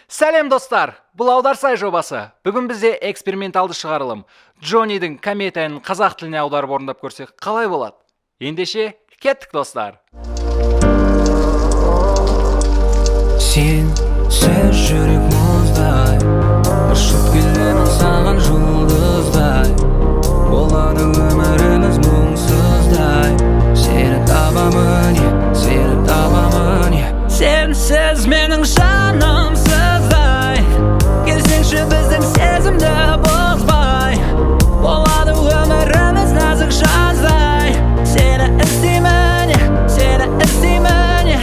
Сәлем достар, бұл Аударсай жобасы. Бүгін бізде эксперименталды шығарылым. Джоннидің комедиясын қазақ тіліне аударып орындап көрсек қалай болады? Ендеше, кеттік достар. Сен сөз жүрек мұздай, ұшып келемін саған жұлдыздай. Болады өміріміз мұңсыздай. Сені табамын, сені табамын. Сенсіз менің жаным сыздай. Келсеңші біздің сезімді бұзбай. Болады өміріміз нәзік жаздай. Сені іздеймін, сені іздеймін.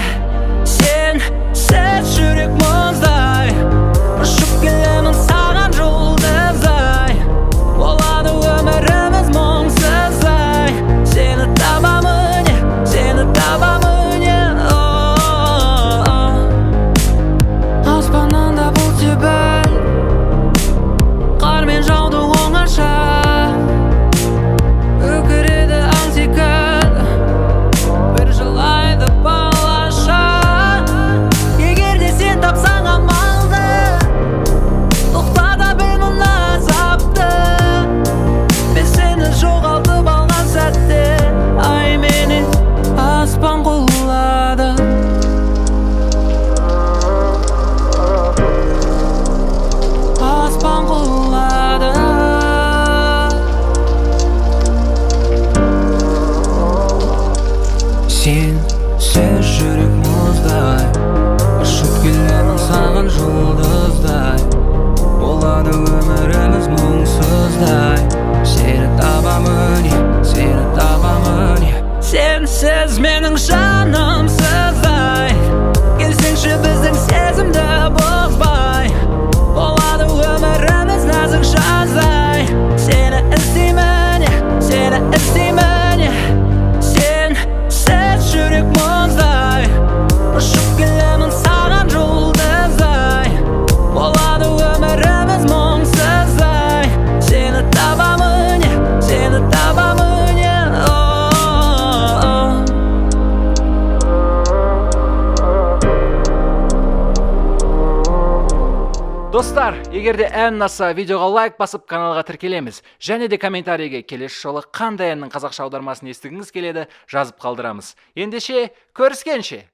Сенсіз жүрек мұздай, ұшып келемін саған жұлдыздай. Болады өміріміз мұңсыздай. Сені табамын, сені табамын. Аспанында бұлт себел, қар мен жауды оңаша. Өкіреді аң секілді, бір жылайды балаша. Егер де сен тапсаң амалды, тоқтата біл мына азапты. Мен сені жоғалтып алған сәтте, ай мені аспан құлады. Аспан құлады. Сен сөз жүрек мұздай, ұшып келемін саған жұлдыздай. Болады өміріміз мұңсыздай. Сені табамын, сені табамын. Сенсіз менің жаным сыздай. Келсеңші біздің сезімді бұзбай. Болады өміріміз нәзік жаздай. Сені іздеймін, сені іздеймін. Сенсіз жүрек мұздай, ұшып келемін саған жұлдыздай. Болады өміріміз мұңсыздай. Сені табамын, сені табамын. Достар, егерде ән ұнаса, видеоға лайк басып каналға тіркелеміз. Және де комментарийге келесі жолы қандай әннің қазақша аудармасын естігіңіз келеді, жазып қалдырамыз. Ендеше, көріскенше!